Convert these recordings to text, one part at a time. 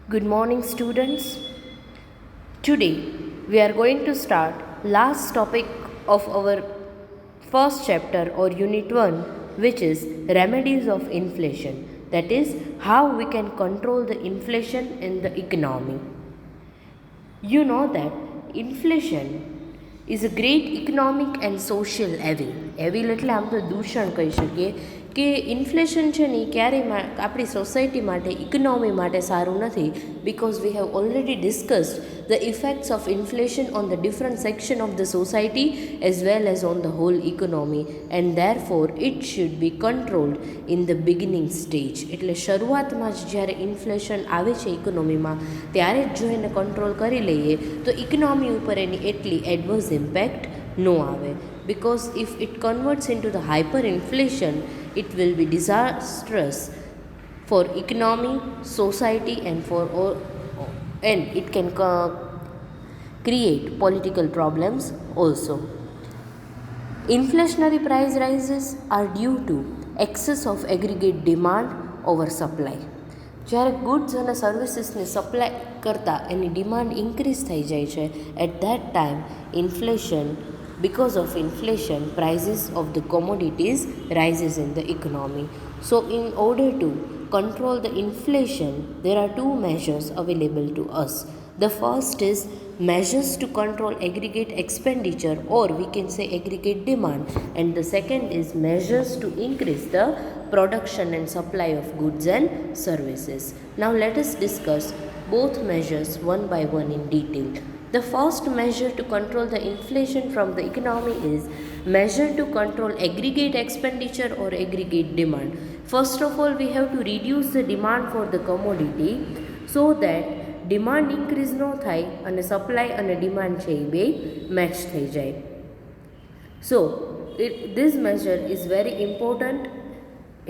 Good morning, students. Today we are going to start last topic of our first chapter or unit 1, which is remedies of inflation. That is how we can control the inflation in the economy. You know that inflation is a great economic and social evil. Evil એટલે આમ તો દૂષણ કહી શકીએ કે inflation છે ને એ ક્યારેય આપણી સોસાયટી માટે ઇકોનોમી માટે સારું નથી, because we have already discussed the effects of inflation on the different section of the society as well as on the whole economy, and therefore it should be controlled in the beginning stage. એટલે શરૂઆતમાં જ જ્યારે inflation આવે છે ઇકોનોમીમાં ત્યારે જ જો એને કંટ્રોલ કરી લઈએ તો ઇકોનોમી ઉપર એની એટલી એડવર્સ ઇમ્પેક્ટ ન આવે, because if it converts into the hyperinflation it will be disastrous for economy, society and it can create political problems also. Inflationary price rises are due to excess of aggregate demand over supply. જ્યારે goods અને સર્વિસીસને supply કરતાં એની demand increase થઈ જાય છે, at that time inflation, because of inflation, prices of the commodities rises in the economy. So in order to control the inflation, there are two measures available to us. The first is measures to control aggregate expenditure, or we can say aggregate demand, and the second is measures to increase the production and supply of goods and services. Now let us discuss both measures one by one in detail. The first measure to control the inflation from the economy is measure to control aggregate expenditure or aggregate demand. First of all, we have to reduce the demand for the commodity so that demand increase no થાય અને supply અને demand છે એ બે match થઈ જાય. So this measure is very important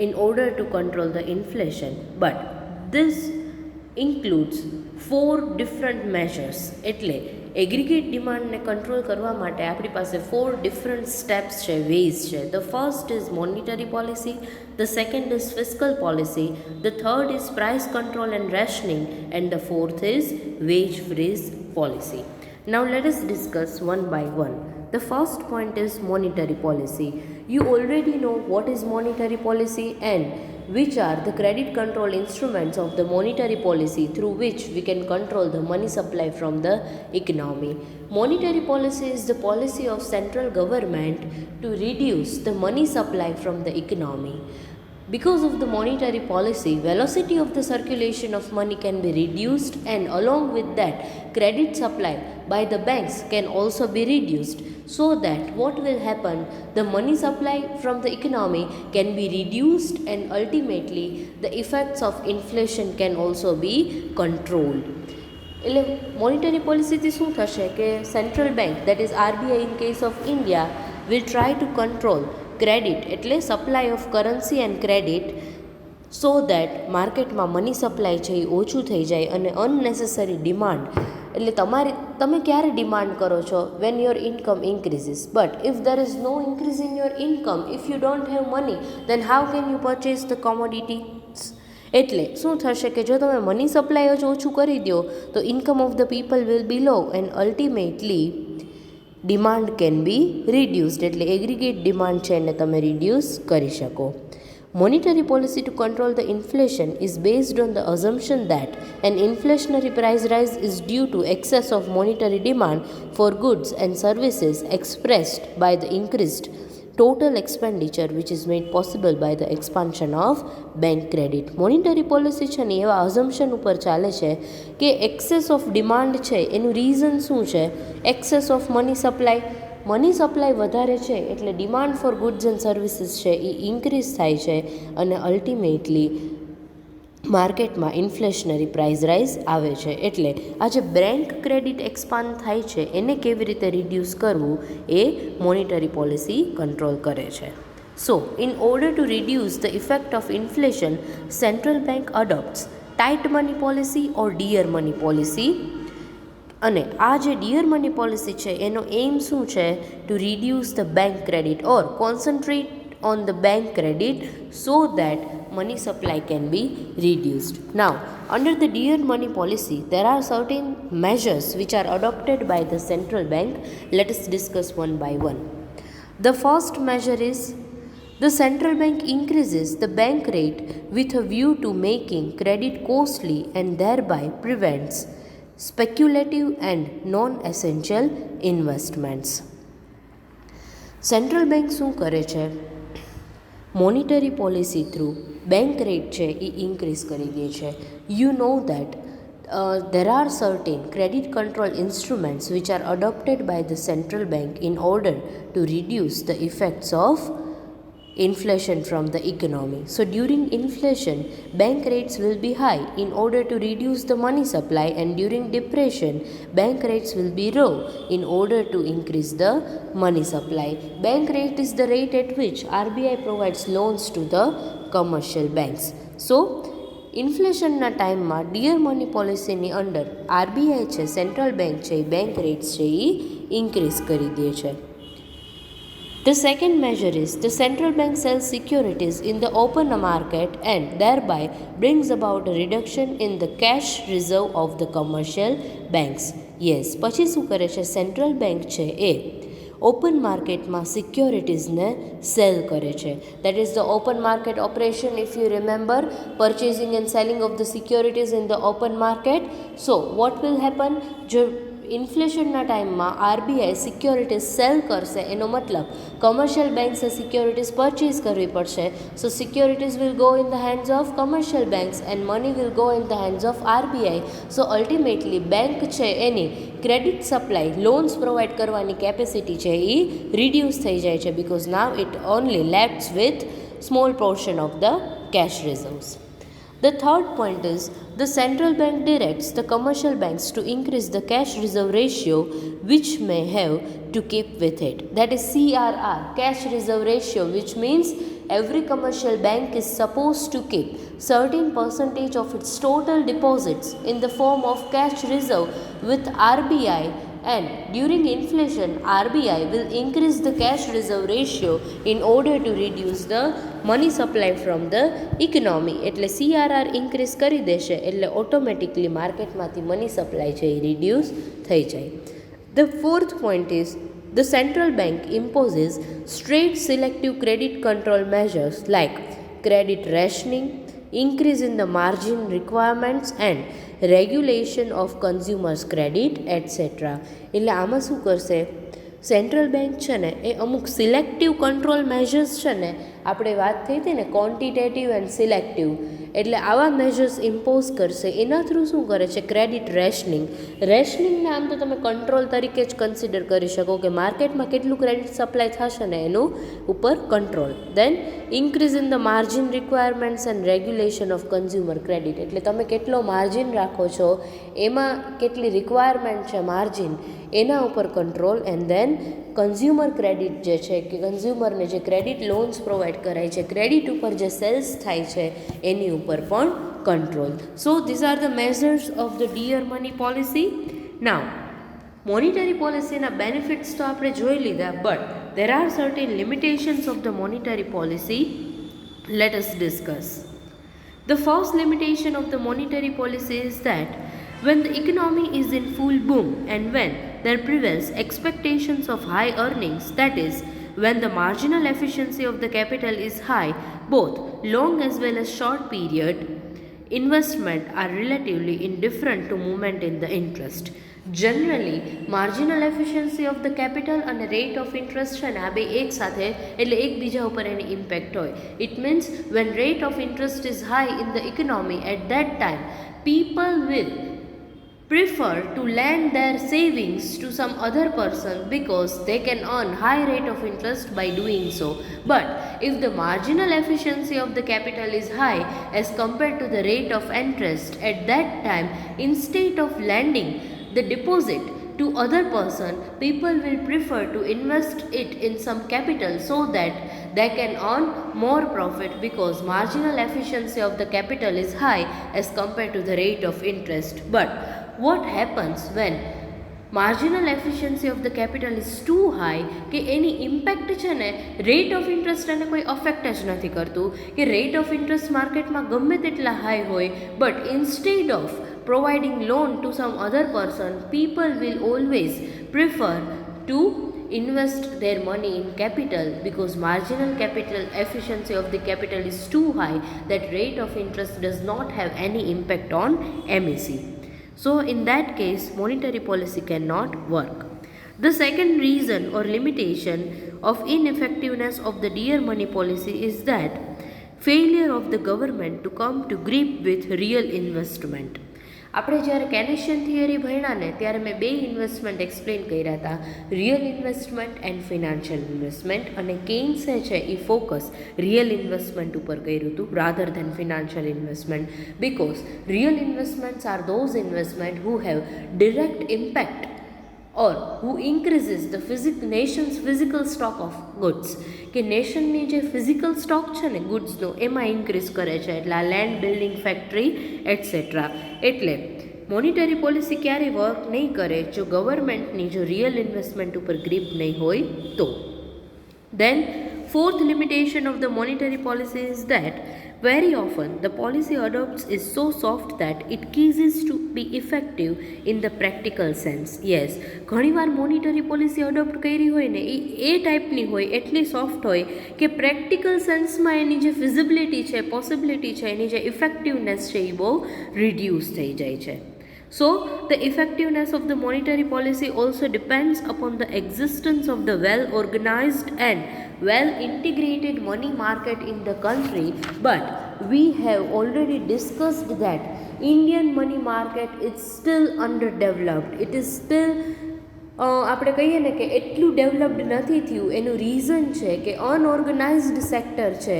in order to control the inflation, but this includes 4 different measures. એટલે aggregate ડિમાન્ડને control કરવા માટે આપણી પાસે 4 ડિફરન્ટ સ્ટેપ્સ છે, વેઝ છે. The first is monetary policy, the second is fiscal policy, the third is price control and rationing, and the fourth is wage freeze policy. Now let us discuss one by one. The first point is monetary policy. You already know what is monetary policy and which are the credit control instruments of the monetary policy through which we can control the money supply from the economy. Monetary policy is the policy of central government to reduce the money supply from the economy. Because of the monetary policy, velocity of the circulation of money can be reduced, and along with that, credit supply by the banks can also be reduced, so that what will happen, the money supply from the economy can be reduced and ultimately the effects of inflation can also be controlled. એટલે monetary પોલિસીથી શું થશે કે central bank, that is RBI in case of India, will try to control credit એટલે supply of currency and credit, so that માર્કેટમાં money supply છે એ ઓછું થઈ જાય અને અનનેસેસરી ડિમાન્ડ, એટલે તમે ક્યારે ડિમાન્ડ કરો છો, when your income increases, but if there is no increase in your income, if you don't have money, then how can you purchase the commodity. એટલે શું થશે કે જો તમે મની સપ્લાય જ ઓછું કરી દો તો income of the people will be low and ultimately demand can be reduced, એટલે એગ્રીગેટ ડિમાન્ડ છે એને તમે રિડ્યુસ કરી શકો. Monetary policy to control the inflation is based on the assumption that an inflationary price rise is due to excess of monetary demand for goods and services expressed by the increased total expenditure which is made possible by the expansion of bank credit. Monetary policy છે ને એવા assumption ઉપર ચાલે છે કે excess of demand છે એનું reason શું છે, excess of money supply, money supply વધારે છે એટલે demand for goods and services છે એ ઇન્ક્રીઝ થાય છે અને અલ્ટિમેટલી માર્કેટમાં ઇન્ફ્લેશનરી પ્રાઇસ રાઇઝ આવે છે. એટલે આ જે બેંક ક્રેડિટ એક્સપાન્ડ થાય છે એને કેવી રીતે રિડ્યુસ કરવું એ મોનિટરી પોલિસી કંટ્રોલ કરે છે. So in order to reduce the effect of inflation, central bank adopts tight money policy or dear money policy. અને આ જે ડિયર મની પોલિસી છે એનો એમ શું છે, two reduce the bank credit or concentrate on the bank credit so that money supply can be reduced. Now, under the dear money policy, there are certain measures which are adopted by the central bank. Let us discuss one by one. The first measure is the central bank increases the bank rate with a view to making credit costly and thereby prevents speculative and non-essential investments. Central bank શું કરે છે? Monetary policy through bank rate છે એ increase કરી દે છે. You know that there are certain credit control instruments which are adopted by the central bank in order to reduce the effects of inflation from the economy. So during inflation, bank rates will be high in order to reduce the money supply, and during depression, bank rates will be low in order to increase the money supply. Bank rate is the rate at which RBI provides loans to the commercial banks. So ઇન્ફ્લેશનના ટાઈમમાં dear money પોલિસીની under RBI છે, central bank છે, એ bank rates છે એ increase કરી દે છે. The second measure is the central bank sells securities in the open market and thereby brings about a reduction in the cash reserve of the commercial banks. Yes, પછી શું કરે છે? Central bank છે એ open માર્કેટમાં સિક્યોરિટીઝને cell કરે છે. That is the open market operation. If you remember, purchasing and selling of the securities in the open market. So what will happen? જો ઇન્ફ્લેશનના ટાઈમમાં આરબીઆઈ સિક્યોરિટીઝ સેલ કરશે, એનો મતલબ કમર્શિયલ બેંક્સે સિક્યોરિટીઝ પરચેઝ કરવી પડશે. So securities will go in the hands of commercial banks and money will go in the hands of RBI. So ultimately bank છે એની credit supply, loans provide કરવાની capacity છે એ રિડ્યુસ થઈ જાય છે, because now it only lefts with small portion of the cash reserves. The third point is the central bank directs the commercial banks to increase the cash reserve ratio which may have to keep with it. That is CRR, cash reserve ratio, which means every commercial bank is supposed to keep certain percentage of its total deposits in the form of cash reserve with RBI, and during inflation RBI will increase the cash reserve ratio in order to reduce the money supply from the economy. એટલે CRR increase કરી દેશે એટલે automatically માર્કેટમાંથી money supply છે એ reduce થઈ જાય. The fourth point is the central bank imposes straight selective credit control measures like credit rationing, increase in the margin requirements and regulation of consumers credit etcetera. એટલે આમાં શું કરશે? Central bank છે ને એ અમુક સિલેક્ટિવ કંટ્રોલ મેઝર્સ છે ને, આપણે વાત થઈ હતી ને ક્વોન્ટિટેટિવ એન્ડ સિલેક્ટિવ, એટલે આવા મેઝર્સ ઇમ્પોઝ કરશે. એના થ્રુ શું કરે છે? Credit rationing. રેશનિંગને આમ તો તમે કંટ્રોલ તરીકે જ કન્સિડર કરી શકો કે માર્કેટમાં કેટલું ક્રેડિટ સપ્લાય થશે ને એનું ઉપર control. Then increase in the margin requirements and regulation of consumer credit. એટલે તમે કેટલો માર્જિન રાખો છો, એમાં કેટલી રિક્વાયરમેન્ટ છે માર્જિન, એના ઉપર control. And then consumer credit જે છે કે કન્ઝ્યુમરને જે ક્રેડિટ લોન્સ પ્રોવાઈડ કરાય છે, ક્રેડિટ ઉપર જે સેલ્સ થાય છે એની ઉપર પણ control. So these are the measures of the dear money policy. Now monetary પોલિસીના બેનિફિટ્સ તો આપણે જોઈ લીધા, but there are certain limitations of the monetary policy. Let us discuss. The first limitation of the monetary policy is that when the economy is in full boom and when there prevails expectations of high earnings, that is, when the marginal efficiency of the capital is high, both long as well as short period investment are relatively indifferent to movement in the interest. Generally, marginal efficiency of the capital and rate of interest છે ને આ બે એક સાથે એટલે એકબીજા ઉપર એની impact હોય. It means when rate of interest is high in the economy, at that time people will prefer to lend their savings to some other person because they can earn high rate of interest by doing so. But if the marginal efficiency of the capital is high as compared to the rate of interest, at that time instead of lending the deposit to other person, people will prefer to invest it in some capital so that they can earn more profit because marginal efficiency of the capital is high as compared to the rate of interest. But what happens when marginal efficiency of the capital is two high, કે એની impact છે ને rate of interest એને કોઈ affect જ નથી કરતું, કે rate of interest માર્કેટમાં ગમે તેટલા હાઈ હોય, but instead of providing loan to some other person, people will always prefer to invest their money in capital, because marginal capital efficiency of the capital is too high that rate of interest does not have any impact on MEC. So in that case monetary policy cannot work. The second reason or limitation of ineffectiveness of the dear money policy is that failure of the government to come to grip with real investment. આપણે જ્યારે કેનેશિયન theory ભણ્યા ને ત્યારે મેં બે investment explain કર્યા હતા, real investment and financial investment, અને કેઇન્સે છે એ ફોકસ રિયલ ઇન્વેસ્ટમેન્ટ ઉપર કર્યું હતું rather than financial investment, because real investments are those investment who have direct impact or who increases the nation's physical stock of goods, કે નેશનની જે physical stock છે ને ગુડ્સનો એમાં ઇન્ક્રીઝ કરે છે, એટલે આ લેન્ડ, બિલ્ડિંગ, ફેક્ટરી એટસેટ્રા. એટલે મોનિટરી પોલિસી ક્યારેય વર્ક નહીં કરે જો ગવર્મેન્ટની જો રિયલ ઇન્વેસ્ટમેન્ટ ઉપર ગ્રીપ નહીં હોય તો. Then fourth limitation of the monetary policy is that very often the policy adopts is so soft that it ceases to be effective in the practical sense. Yes, ઘણીવાર monetary policy adopt કરી હોય ને એ ટાઈપની હોય, એટલી soft હોય કે practical સેન્સમાં એની જે ફિઝિબિલિટી છે, પોસિબિલિટી છે, એની જે ઇફેક્ટિવનેસ છે એ બહુ રિડ્યુસ થઈ જાય છે. So, the effectiveness of the monetary policy also depends upon the existence of the well-organized and well-integrated money market in the country. But we have already discussed that Indian money market is still underdeveloped. It is still આપણે કહીએ ને કે એટલું developed નથી થયું. એનું reason છે કે અનઓર્ગનાઇઝડ સેક્ટર છે.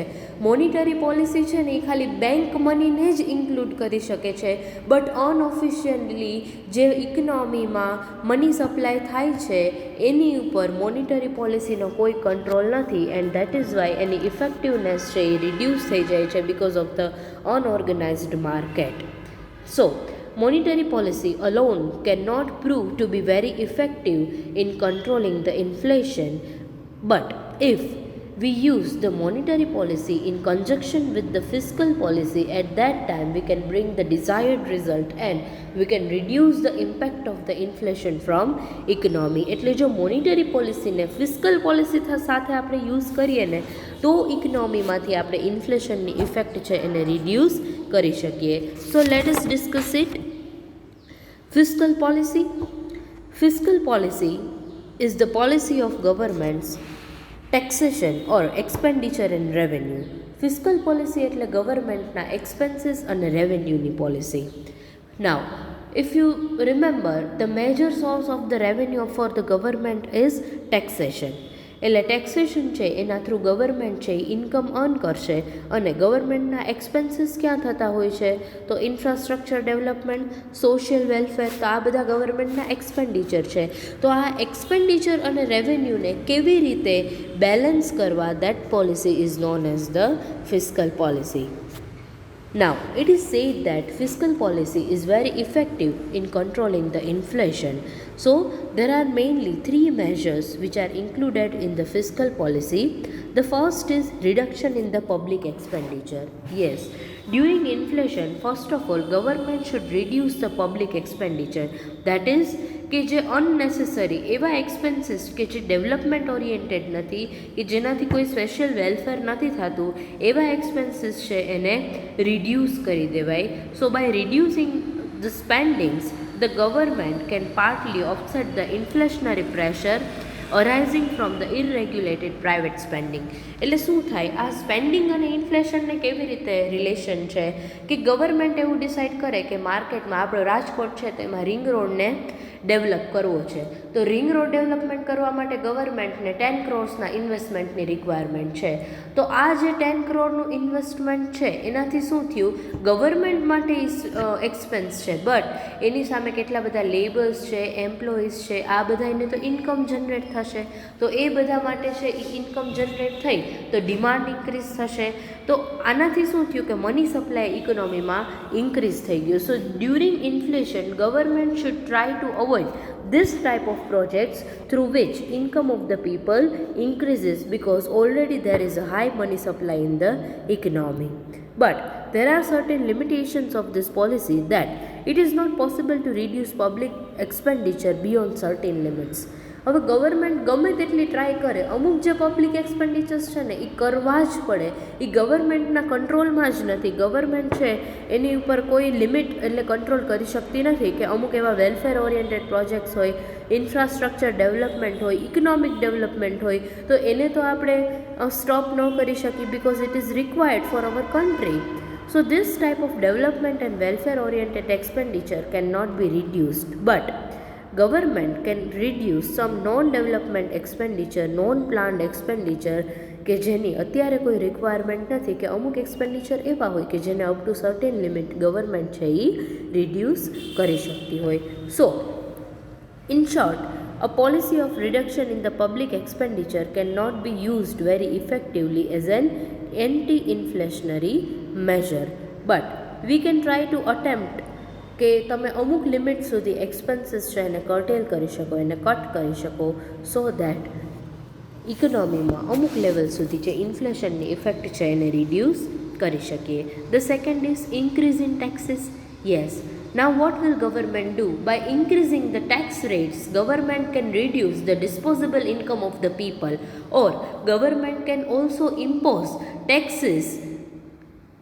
મોનિટરી પોલિસી છે ને એ ખાલી બેંક મનીને જ ઇન્ક્લુડ કરી શકે છે, બટ અનઓફિશિયલી જે ઇકોનોમીમાં મની સપ્લાય થાય છે એની ઉપર મોનિટરી પોલિસીનો કોઈ કંટ્રોલ નથી, એન્ડ દેટ ઇઝ વાય એની ઇફેક્ટિવનેસ છે એ રિડ્યુસ થઈ જાય છે because of the unorganized market. So monetary policy alone cannot prove to be very effective in controlling the inflation, but if we use the monetary policy in conjunction with the fiscal policy, at that time we can bring the desired result and we can reduce the impact of the inflation from economy. એટલે જો monetary પોલિસીને fiscal policy સાથે આપણે use કરીએ ને તો ઇકોનોમીમાંથી આપણે ઇન્ફ્લેશનની effect છે એને રિડ્યુસ કરી શકીએ. So let us discuss it. Fiscal policy. Fiscal policy is the policy of governments taxation or expenditure and revenue. Fiscal policy એટલે ગવર્મેન્ટના એક્સપેન્સીસ અને રેવન્યુની policy. Now, if you remember, the major source of the revenue for the government is taxation. એટલે taxation છે એના through government છે income earn કરશે, અને ગવર્મેન્ટના expenses ક્યાં થતા હોય છે તો ઇન્ફ્રાસ્ટ્રક્ચર ડેવલપમેન્ટ, સોશિયલ વેલફેર, તો આ બધા ગવર્મેન્ટના એક્સપેન્ડિચર છે. તો આ એક્સપેન્ડિચર અને રેવન્યુને કેવી રીતે બેલેન્સ કરવા, that policy is known as the fiscal policy. Now, it is said that fiscal policy is very effective in controlling the inflation. So, there are mainly three measures which are included in the fiscal policy. The first is reduction in the public expenditure. Yes, during inflation, first of all, government should reduce the public expenditure. That is, કે જે અનનેસેસરી એવા expenses કે જે development oriented નથી, કે જેનાથી કોઈ special welfare નથી થતું, એવા એક્સપેન્સીસ છે એને રિડ્યુસ કરી દેવાય. So by reducing the spendings, the government can partly offset the inflationary pressure arising from the irregulated private spending. એટલે શું થાય, આ સ્પેન્ડિંગ અને ઇન્ફ્લેશનને કેવી રીતે રિલેશન છે કે ગવર્મેન્ટ એવું ડિસાઇડ કરે કે માર્કેટમાં આપણો રાજકોટ છે તેમાં રિંગ રોડને ડેવલપ કરવો છે, તો રિંગ રોડ ડેવલપમેન્ટ કરવા માટે ગવર્મેન્ટને 10 crores ઇન્વેસ્ટમેન્ટની રિક્વાયરમેન્ટ છે. તો આ જે 10 crore ઇન્વેસ્ટમેન્ટ છે એનાથી શું થયું, ગવર્મેન્ટ માટે એક્સપેન્સ છે, બટ એની સામે કેટલા બધા લેબર્સ છે, એમ્પ્લોઈઝ છે, આ બધાને તો ઇન્કમ જનરેટ થશે. તો એ બધા માટે છે એ ઇન્કમ જનરેટ થઈ તો ડિમાન્ડ ઇન્ક્રીઝ થશે. તો આનાથી શું થયું કે મની સપ્લાય ઇકોનોમીમાં ઇન્ક્રીઝ થઈ ગયું. So during inflation government should try to avoid avoid this type of projects through which income of the people increases because already there is a high money supply in the economy. But there are certain limitations of this policy that it is not possible to reduce public expenditure beyond certain limits. હવે government ગમે તેટલી try કરે, અમુક જે public એક્સપેન્ડિચર્સ છે ને એ કરવા જ પડે. એ ગવર્મેન્ટના કંટ્રોલમાં જ નથી. ગવર્મેન્ટ છે એની ઉપર કોઈ લિમિટ એટલે કંટ્રોલ કરી શકતી નથી કે અમુક એવા વેલફેર ઓરિએન્ટેડ પ્રોજેક્ટ્સ હોય, ઇન્ફ્રાસ્ટ્રક્ચર ડેવલપમેન્ટ હોય, ઇકોનોમિક ડેવલપમેન્ટ હોય, તો એને તો આપણે સ્ટોપ ન કરી શકીએ because it is required four our country. So this type of development and welfare oriented expenditure cannot be reduced, but government can reduce some non-development expenditure, non-planned expenditure કે જેની અત્યારે કોઈ રિક્વાયરમેન્ટ નથી, કે અમુક એક્સપેન્ડિચર એવા હોય કે જેને up to certain limit government છે એ રિડ્યુસ કરી શકતી હોય. સો in short, a policy of reduction in the public expenditure cannot be used very effectively as an anti-inflationary measure, but we can try to attempt કે તમે અમુક limit સુધી expenses છે એને કર્ટેલ કરી શકો, એને કટ કરી શકો, સો દેટ ઇકોનોમીમાં અમુક લેવલ સુધી જે ઇન્ફ્લેશનની ઇફેક્ટ છે એને રિડ્યુસ કરી શકીએ. The second is increase in taxes. Yes, now what will government do? By increasing the tax rates, government can reduce the disposable income of the people, or government can also impose taxes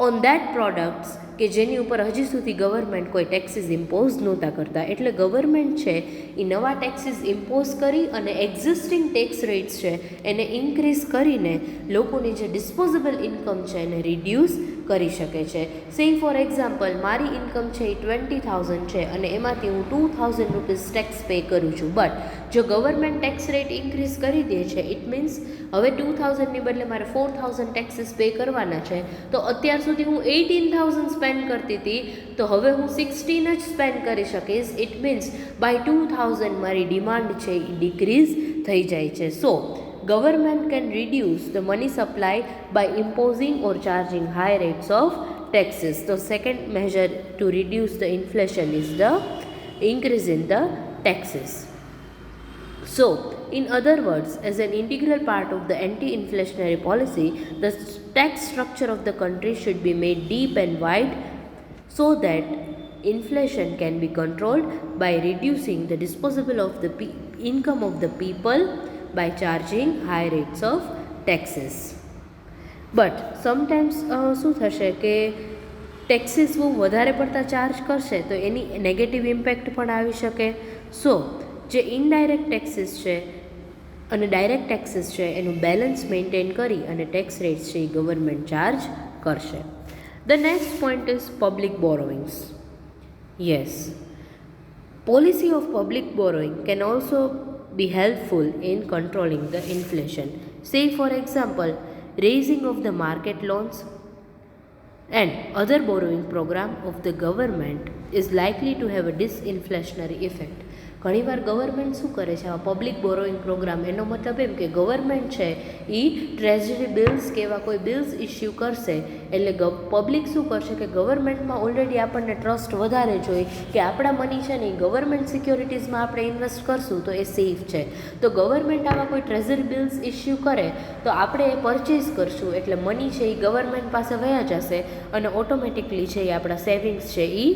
on that products કે જેની ઉપર હજી સુધી government કોઈ taxes impose નહોતા કરતા. એટલે government છે એ નવા ટેક્સીસ ઇમ્પોઝ કરી અને એક્ઝિસ્ટિંગ ટેક્સ રેટ્સ છે એને ઇન્ક્રીઝ કરીને લોકોની જે ડિસ્પોઝેબલ ઇન્કમ છે એને રિડ્યુસ કરી શકે છે. સે ફોર એક્ઝામ્પલ, મારી ઇન્કમ છે એ 20,000 છે અને એમાંથી હું 2,000 રૂપીઝ ટેક્સ પે કરું છું. બટ જો ગવર્મેન્ટ ટેક્સ રેટ ઇન્ક્રીઝ કરી દે છે, ઇટ મીન્સ હવે 2,000ની બદલે મારે 4,000 ટેક્સીસ પે કરવાના છે, તો અત્યાર સુધી હું 18,000 સ્પેન્ડ કરતી હતી તો હવે હું 16 જ સ્પેન્ડ કરી શકીશ. ઇટ મીન્સ બાય 2,000 મારી ડિમાન્ડ છે એ ડિક્રીઝ થઈ જાય છે. સો government can reduce the money supply by imposing or charging high rates of taxes. The second measure to reduce the inflation is the increase in the taxes. So, in other words, as an integral part of the anti-inflationary policy, the tax structure of the country should be made deep and wide so that inflation can be controlled by reducing the disposable of the income of the people by charging high rates of taxes. But sometimes શું થશે કે taxes બહુ વધારે પડતા charge કરશે તો એની negative impact પણ આવી શકે. સો જે ઇનડાયરેક્ટ ટેક્સીસ છે અને ડાયરેક્ટ ટેક્સીસ છે એનું બેલેન્સ મેન્ટેન કરી અને ટેક્સ રેટ્સ છે એ ગવર્મેન્ટ ચાર્જ કરશે. The next point is public borrowings. Yes, policy of public borrowing can also be helpful in controlling the inflation. Say for example, raising of the market loans and other borrowing program of the government is likely to have a disinflationary effect. ઘણીવાર government શું કરે છે, આ public borrowing programme, એનો મતલબ એમ કે government છે એ treasury bills કે એવા કોઈ બિલ્સ ઇસ્યુ કરશે એટલે પબ્લિક શું કરશે કે ગવર્મેન્ટમાં ઓલરેડી આપણને ટ્રસ્ટ વધારે જોઈએ કે આપણા મની છે ને એ ગવર્મેન્ટ સિક્યોરિટીઝમાં આપણે ઇન્વેસ્ટ કરશું તો એ સેફ છે. તો ગવર્મેન્ટ આવા કોઈ ટ્રેઝરી બિલ્સ ઇસ્યુ કરે તો આપણે એ પરચેઝ કરશું એટલે મની છે એ ગવર્મેન્ટ પાસે વયા જશે અને ઓટોમેટિકલી છે એ આપણા સેવિંગ્સ છે એ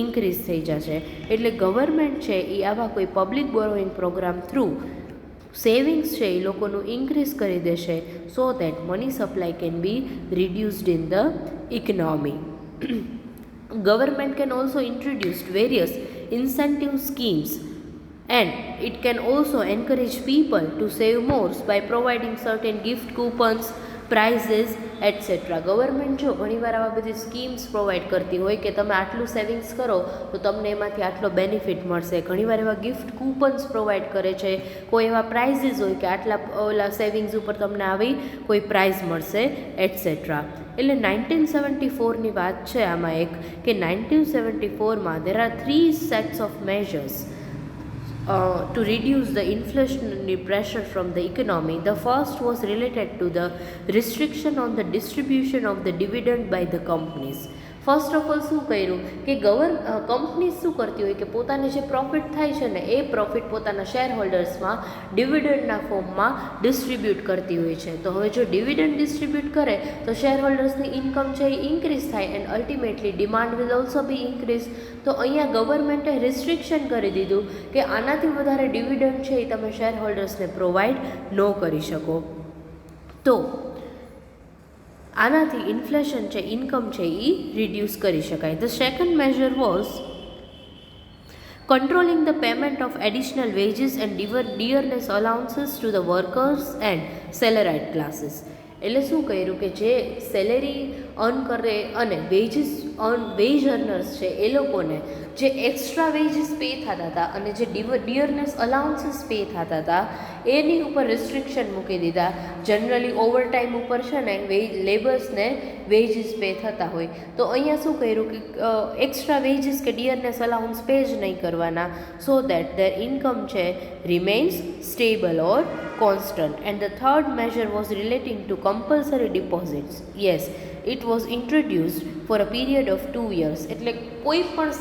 ઇન્ક્રીઝ થઈ જશે. એટલે ગવર્મેન્ટ છે એ આવા કોઈ public borrowing program through savings છે એ લોકોનું ઇન્ક્રીઝ કરી દેશે so that money supply can be reduced in the economy. Government can also introduce various incentive schemes and it can also encourage people to save more by providing certain gift coupons, prizes etc. Government જો ઘણીવાર આવા બધી schemes provide કરતી હોય કે તમે આટલું savings કરો તો તમને એમાંથી આટલો બેનિફિટ મળશે. ઘણીવાર એવા ગિફ્ટ કૂપન્સ પ્રોવાઈડ કરે છે, કોઈ એવા પ્રાઇઝીસ હોય કે આટલા ઓલા સેવિંગ્સ ઉપર તમને આવી કોઈ પ્રાઇઝ મળશે એટસેટ્રા. એટલે 1974ની વાત છે આમાં એક કે 1974માં there are 3 sets of measures to reduce the inflationary pressure from the economy. The first was related to the restriction on the distribution of the dividend by the companies. First of all શું કર્યું કે company શું કરતી હોય કે પોતાને જે profit થાય છે ને એ પ્રોફિટ પોતાના શેર હોલ્ડર્સમાં ડિવિડન્ડના ફોર્મમાં ડિસ્ટ્રીબ્યુટ કરતી હોય છે. તો હવે જો ડિવિડન્ડ ડિસ્ટ્રીબ્યુટ કરે તો શેર હોલ્ડર્સની ઇન્કમ છે એ ઇન્ક્રીઝ થાય and ultimately demand will also B increase. તો અહીંયા ગવર્મેન્ટે રિસ્ટ્રિક્શન કરી દીધું કે આનાથી વધારે ડિવિડન્ડ છે એ તમે શેર હોલ્ડર્સને પ્રોવાઈડ ન કરી શકો. તો આનાથી ઇન્ફ્લેશન છે, ઇન્કમ છે એ રિડ્યુસ કરી શકાય. The second major was controlling the payment of additional wages and dearness allowances to the workers and salaried classes. એટલે શું કર્યું કે જે સેલેરી અર્ન કરે અને વેજ અર્નર્સ છે એ લોકોને જે એક્સ્ટ્રા વેજીસ પે થતા હતા અને જે ડિયરનેસ અલાઉન્સીસ પે થતા હતા એની ઉપર રિસ્ટ્રિક્શન મૂકી દીધા. જનરલી ઓવરટાઈમ ઉપર છે ને લેબર્સને વેજીસ પે થતા હોય તો અહીંયા શું કર્યું કે એક્સ્ટ્રા વેજીસ કે ડિયરનેસ અલાઉન્સ પે જ નહીં કરવાના, સો દેટ ધેર ઇન્કમ છે remains stable or constant. And the third measure was relating to compulsory deposits. Yes, it was introduced for a period of 2 years. એટલે કોઈ પણ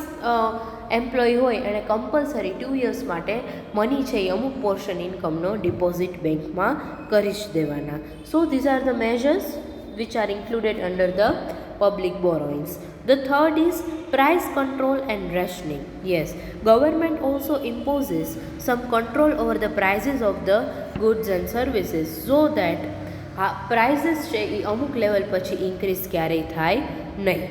એમ્પ્લોય હોય એને કમ્પલસરી 2 years માટે મની છે એ અમુક પોર્શન ઇન્કમનો ડિપોઝિટ બેંકમાં કરી જ દેવાના. So these are the measures which are included under the public borrowings. The third is price control and rationing. Yes, government also imposes some control over the prices of the goods and services so that prices છે એ અમુક level પછી increase ક્યારેય થાય નહીં.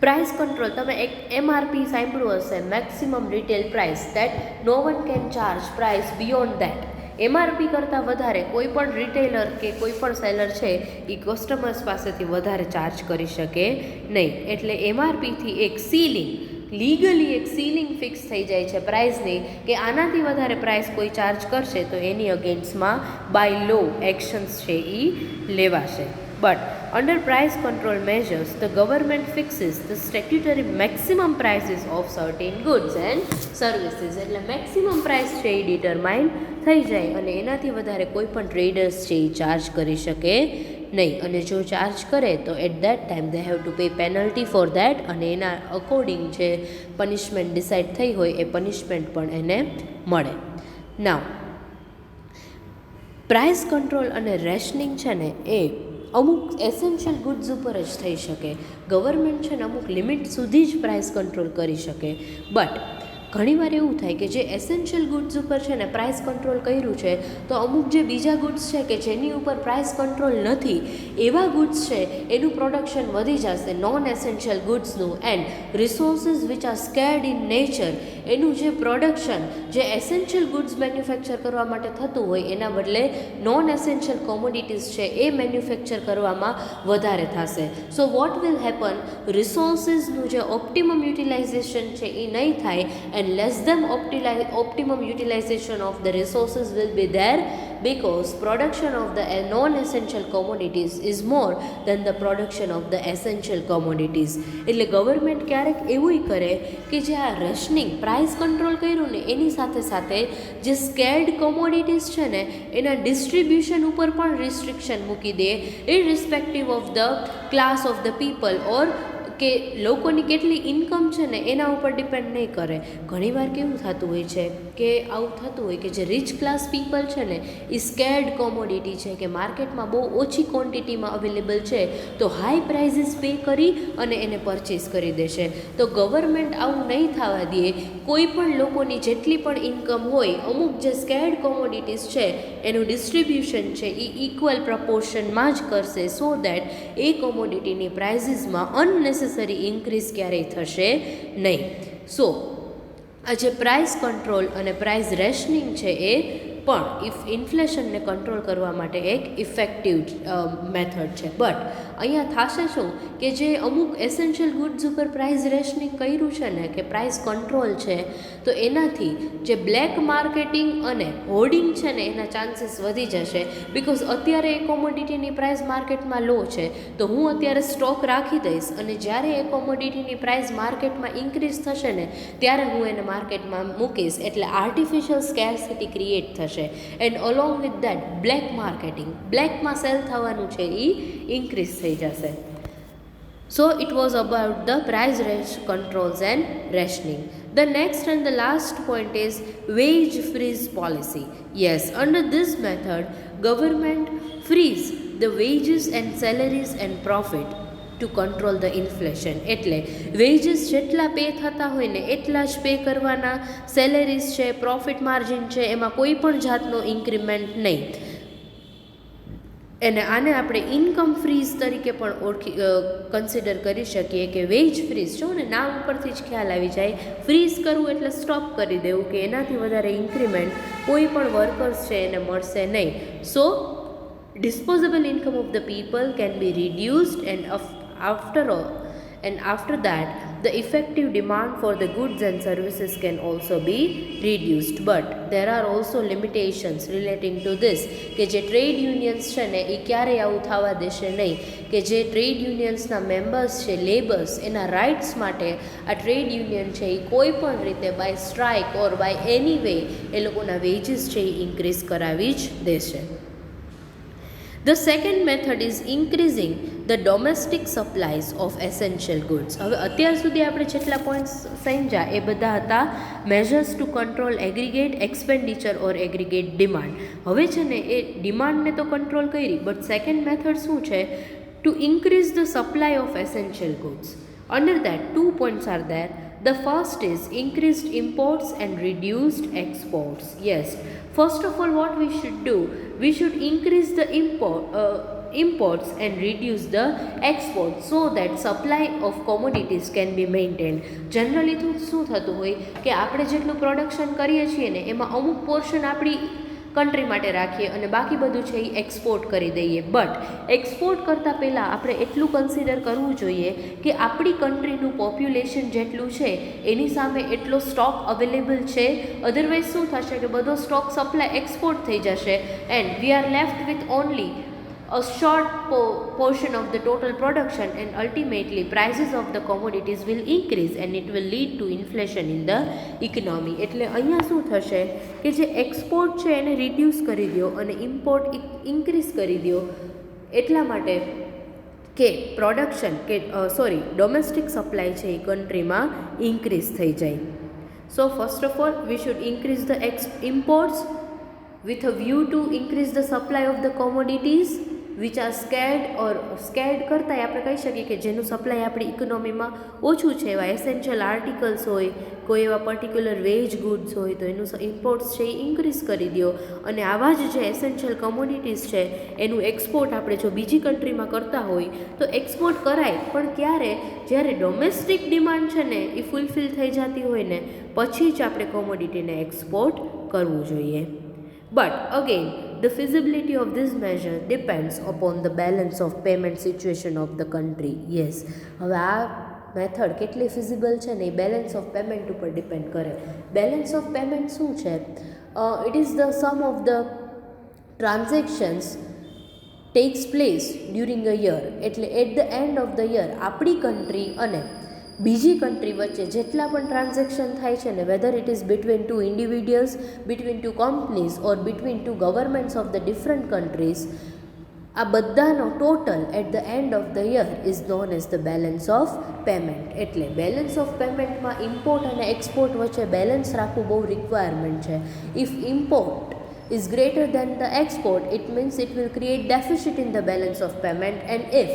Price control, તમે એક MRP સાંભળ્યું હશે, maximum retail price, that no one can charge price beyond that. MRP કરતાં વધારે કોઈ પણ રિટેલર કે કોઈ પણ સેલર છે એ કસ્ટમર્સ પાસેથી વધારે ચાર્જ કરી શકે નહીં. એટલે MRPથી એક સીલિંગ, લીગલી એક સીલિંગ ફિક્સ થઈ જાય છે પ્રાઇસની કે આનાથી વધારે પ્રાઇસ કોઈ ચાર્જ કરશે તો એની અગેન્સ્ટમાં બાય લો એક્શન્સ છે એ લેવાશે. But under price control measures the government fixes the statutory maximum prices of certain goods and services. એટલે મેક્સિમમ પ્રાઇસ છે એ ડિટરમાઇન થઈ જાય અને એનાથી વધારે કોઈ પણ ટ્રેડર્સ છે એ ચાર્જ કરી શકે નહીં. અને જો ચાર્જ કરે તો at that time they have to pay penalty for that અને એના અકોર્ડિંગ જે પનિશમેન્ટ ડિસાઇડ થઈ હોય એ પનિશમેન્ટ પણ એને મળે. નાવ પ્રાઇસ કંટ્રોલ અને રેશનિંગ છે ને એ અમુક એસેન્શિયલ ગુડ્સ ઉપર જ થઈ શકે. ગવર્મેન્ટ છે ને અમુક લિમિટ સુધી જ પ્રાઇસ કંટ્રોલ કરી શકે. બટ ઘણીવાર એવું થાય કે જે એસેન્શિયલ ગુડ્સ ઉપર છે ને પ્રાઇસ કંટ્રોલ કર્યું છે તો અમુક જે બીજા ગુડ્સ છે કે જેની ઉપર પ્રાઇસ કંટ્રોલ નથી એવા ગુડ્સ છે એનું પ્રોડક્શન વધી જશે, નોન એસેન્શિયલ ગુડ્સનું. And resources which are scared in nature, એનું જે પ્રોડક્શન જે એસેન્શિયલ ગુડ્સ મેન્યુફેક્ચર કરવા માટે થતું હોય એના બદલે નોન એસેન્શિયલ કોમોડિટીઝ છે એ મેન્યુફેક્ચર કરવામાં વધારે થશે. સો વોટ વિલ હેપન, રિસોર્સિસનું જે ઓપ્ટિમમ યુટિલાઇઝેશન છે એ નહીં થાય and less than optimum utilization of the resources will be there because production of the non-essential commodities is more than the production of the essential commodities. એટલે government ક્યારેક એવું કરે કે જે આ રેશનિંગ પ્રાઇસ કંટ્રોલ કર્યું ને એની સાથે સાથે જે સ્કેર્ડ કોમોડિટીઝ છે ને એના ડિસ્ટ્રીબ્યુશન ઉપર પણ રિસ્ટ્રિક્શન મૂકી દે, irrespective of the class of the people or કે લોકોની કેટલી ઇન્કમ છે ને એના ઉપર ડિપેન્ડ નહીં કરે. ઘણીવાર કેવું થતું હોય છે કે આવું થતું હોય કે જે રિચ ક્લાસ પીપલ છે ને એ સ્કેર્ડ કોમોડિટી છે કે માર્કેટમાં બહુ ઓછી ક્વોન્ટિટીમાં અવેલેબલ છે તો હાઈ પ્રાઇઝીસ પે કરી અને એને પરચેસ કરી દેશે. તો ગવર્મેન્ટ આવું નહીં થવા દે. કોઈ પણ લોકોની જેટલી પણ ઇન્કમ હોય અમુક જે સ્કેર્ડ કોમોડિટીઝ છે એનું ડિસ્ટ્રીબ્યુશન છે એ ઇક્વલ પ્રપોર્શનમાં જ કરશે સો દેટ એ કોમોડિટીની પ્રાઇઝીસમાં અનનેસેસરી ઇન્ક્રીઝ ક્યારેય થશે નહીં. સો આ જે પ્રાઇસ કંટ્રોલ અને પ્રાઇસ રેશનિંગ છે એ પણ ઇન્ફ્લેશનને કંટ્રોલ કરવા માટે એક ઇફેક્ટિવ મેથડ છે. બટ અહીંયા થશે શું કે જે અમુક એસેન્શિયલ ગુડ્સ ઉપર પ્રાઇસ રેશનિંગ કર્યું છે ને કે પ્રાઇસ કંટ્રોલ છે તો એનાથી જે બ્લેક માર્કેટિંગ અને હોર્ડિંગ છે ને એના ચાન્સીસ વધી જશે. બિકોઝ અત્યારે એ કોમોડિટીની પ્રાઇસ માર્કેટમાં લો છે તો હું અત્યારે સ્ટોક રાખી દઈશ અને જ્યારે એ કોમોડિટીની પ્રાઇસ માર્કેટમાં ઇન્ક્રીઝ થશે ને ત્યારે હું એને માર્કેટમાં મૂકીશ એટલે આર્ટિફિશિયલ સ્કેર્સિટી ક્રિએટ થશે. And along with that black marketing, બ્લેકમાં સેલ થવાનું છે એ ઇન્ક્રીઝ થઈ જશે. So it was about the price controls and rationing. The next and the last point is wage freeze policy. Yes, under this method, government freeze the wages and salaries and profit to control the inflation. એટલે veggies જેટલા pay થતા હોય ને એટલા જ pay કરવાના, સેલેરીઝ છે, profit margin છે, એમાં કોઈ પણ જાતનો ઇન્ક્રીમેન્ટ નહીં. અને આને આપણે ઇન્કમ ફ્રીઝ તરીકે પણ કન્સિડર કરી શકીએ કે વેજ ફ્રીઝ જો ને નામ ઉપરથી જ ખ્યાલ આવી જાય, ફ્રીઝ કરવું એટલે સ્ટોપ કરી દેવું કે એનાથી વધારે ઇન્ક્રીમેન્ટ કોઈ પણ વર્કર્સ છે એને મળશે નહીં. સો disposable income of the people can be reduced, and after that the effective demand for the goods and services can also be reduced. But there are also limitations relating to this કે જે trade unions છે ને એ ક્યારેય આવું થવા દેશે નહીં, કે જે ટ્રેડ યુનિયન્સના મેમ્બર્સ છે, લેબર્સ, એના રાઇટ્સ માટે આ ટ્રેડ યુનિયન છે એ કોઈ પણ રીતે by strike or by any way એ લોકોના વેજીસ છે એ ઇન્ક્રીઝ કરાવી જ દેશે. The second method is increasing the domestic supplies of essential goods. હવે અત્યાર સુધી આપણે જેટલા પોઈન્ટ્સ સમજ્યા એ બધા હતા measures two control aggregate expenditure ઓર એગ્રીગેટ ડિમાન્ડ. હવે છે ને એ ડિમાન્ડને તો કંટ્રોલ કરી, બટ સેકન્ડ મેથડ શું છે? Two increase the supply of essential goods. Under that, 2 points are there. The first is increased imports and reduced exports. Yes, first of all, what we should do, we should increase the imports and reduce the exports so that supply of commodities can be maintained. Generally શું થતું હોય કે આપણે જેટલું production કરીએ છીએ ને એમાં અમુક પોર્શન આપણી કન્ટ્રી માટે રાખીએ અને બાકી બધું છે એ એક્સપોર્ટ કરી દઈએ. બટ એક્સપોર્ટ કરતાં પહેલાં આપણે એટલું કન્સિડર કરવું જોઈએ કે આપણી કન્ટ્રીનું પોપ્યુલેશન જેટલું છે એની સામે એટલો સ્ટોક અવેલેબલ છે. અધરવાઇઝ શું થશે કે બધો સ્ટોક સપ્લાય એક્સપોર્ટ થઈ જશે and we are left with only a short portion of the total production, and ultimately prices of the commodities will increase and it will lead to inflation in the economy. એટલે અહીંયા શું થશે કે જે export છે એને reduce કરી દો અને ઇમ્પોર્ટ ઇન્ક્રીઝ કરી દો, એટલા માટે કે પ્રોડક્શન કે ડોમેસ્ટિક સપ્લાય છે એ કન્ટ્રીમાં ઇન્ક્રીઝ થઈ જાય. So first of all we should increase the imports with a view to increase the supply of the commodities which are scared કરતાં આપણે કહી શકીએ કે જેનું સપ્લાય આપણી ઇકોનોમીમાં ઓછું છે, એવા એસેન્શિયલ આર્ટિકલ્સ હોય, કોઈ એવા પર્ટિક્યુલર વેજ ગુડ્સ હોય તો એનું ઇમ્પોર્ટ્સ છે એ ઇન્ક્રીઝ કરી દો અને આવા જ જે એસેન્શિયલ કોમોડિટીઝ છે એનું એક્સપોર્ટ આપણે જો બીજી કન્ટ્રીમાં કરતા હોય તો એક્સપોર્ટ કરાય, પણ ક્યારે? જ્યારે ડોમેસ્ટિક ડિમાન્ડ છે ને એ ફૂલફિલ થઈ જતી હોય ને પછી જ આપણે કોમોડિટીને એક્સપોર્ટ કરવું જોઈએ. But again, the feasibility of this measure depends upon the balance of payment situation of the country. Yes, હવે આ મેથડ કેટલી ફિઝિબલ છે ને એ બેલેન્સ ઓફ પેમેન્ટ ઉપર ડિપેન્ડ કરે. બેલેન્સ ઓફ પેમેન્ટ શું છે? It is the sum of the transactions takes place during a year. એટલે at the end of the year આપણી કન્ટ્રી અને બીજી કન્ટ્રી વચ્ચે જેટલા પણ ટ્રાન્ઝેક્શન થાય છે ને, whether it is between two individuals, between two companies or between two governments of the different countries, આ બધાનો total at the end of the year is known as the balance of payment. એટલે balance of પેમેન્ટમાં import અને export વચ્ચે balance રાખવું બહુ requirement છે. If import is greater than the export, it means it will create deficit in the balance of payment, and if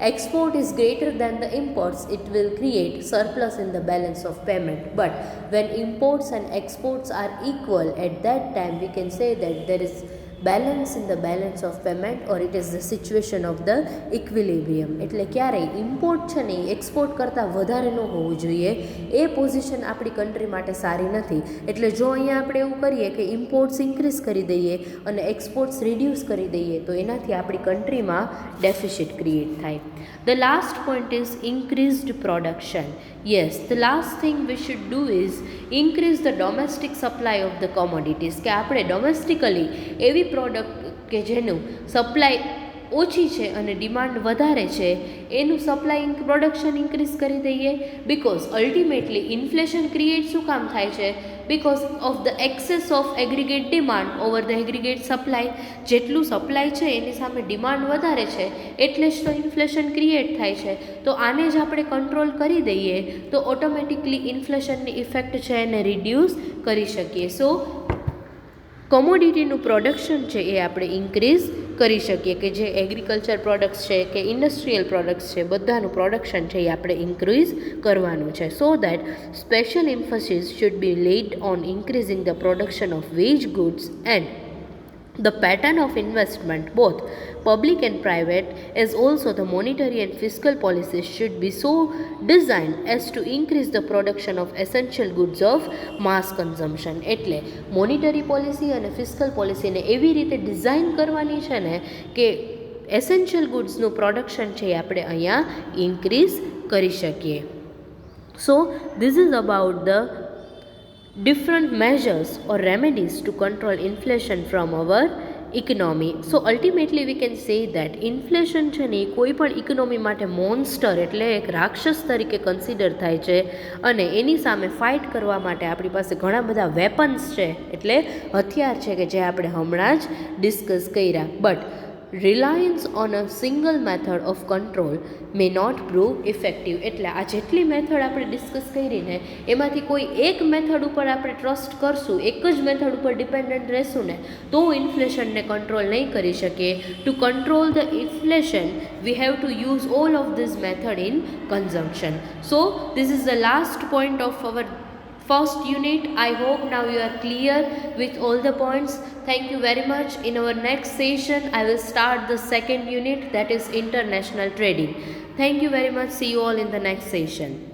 export is greater than the imports, it will create surplus in the balance of payment. But when imports and exports are equal, at that time we can say that there is balance in the balance of payment, or it is the situation of the equilibrium. એટલે ક્યારેય import છે ને export કરતાં વધારે ન હોવું જોઈએ, એ position આપણી કન્ટ્રી માટે સારી નથી. એટલે જો અહીંયા આપણે એવું કરીએ કે ઇમ્પોર્ટ્સ ઇન્ક્રીઝ કરી દઈએ અને એક્સપોર્ટ્સ રિડ્યુસ કરી દઈએ તો એનાથી આપણી કન્ટ્રીમાં ડેફિસિટ ક્રિએટ થાય. The last point is increased production. Yes, the last thing we should do is increase the domestic supply of the commodities. કે આપણે ડોમેસ્ટિકલી એવી પ્રોડક્ટ કે જેનું સપ્લાય ઓછી છે અને ડિમાન્ડ વધારે છે એનું સપ્લાય પ્રોડક્શન ઇન્ક્રીઝ કરી દઈએ. બિકોઝ અલ્ટિમેટલી ઇન્ફ્લેશન ક્રિએટ શું કામ થાય છે? Because of the access of aggregate demand over the aggregate supply. જેટલું સપ્લાય છે એની સામે ડિમાન્ડ વધારે છે એટલે જ તો ઇન્ફ્લેશન ક્રિએટ થાય છે. તો આને જ આપણે કંટ્રોલ કરી દઈએ તો ઓટોમેટિકલી ઇન્ફ્લેશનની ઇફેક્ટ છે એને રિડ્યુસ કરી શકીએ. સો કોમોડિટીનું પ્રોડક્શન છે એ આપણે ઇન્ક્રીઝ કરી શકીએ કે જે એગ્રીકલ્ચર પ્રોડક્ટ્સ છે કે ઇન્ડસ્ટ્રીયલ પ્રોડક્ટ્સ છે બધાનું પ્રોડક્શન છે એ આપણે ઇન્ક્રીઝ કરવાનું છે. So that special emphasis should be laid on increasing the production of wage goods and the pattern of investment, both public and private, as also the monetary and fiscal policies should be so designed as to increase the production of essential goods of mass consumption. એટલે monetary policy અને fiscal પોલિસીને એવી રીતે design કરવાની છે ને કે essential ગુડ્સનું production છે એ આપણે અહીંયા ઇન્ક્રીઝ કરી શકીએ. So this is about the different measures or remedies to control inflation from our economy. So ultimately we can say that inflation છે ને કોઈ પણ ઇકોનોમી માટે મોન્સ્ટર એટલે એક રાક્ષસ તરીકે કન્સિડર થાય છે અને એની સામે ફાઇટ કરવા માટે આપણી પાસે ઘણા બધા વેપન્સ છે એટલે હથિયાર છે કે જે આપણે હમણાં જ ડિસ્કસ કર્યા. But reliance on a single method of control may not prove effective. એટલે આ જેટલી મેથડ આપણે ડિસ્કસ કરીને એમાંથી કોઈ એક મેથડ ઉપર આપણે ટ્રસ્ટ કરશું, એક જ મેથડ ઉપર ડિપેન્ડન્ટ રહેશું ને તો ઇન્ફ્લેશનને કંટ્રોલ નહીં કરી શકીએ. Two control the inflation we have to use all of this method in consumption. So this is the last point of our first unit. I hope now you are clear with all the points. Thank you very much. In our next session I will start the second unit, that is international trading. Thank you very much. See you all in the next session.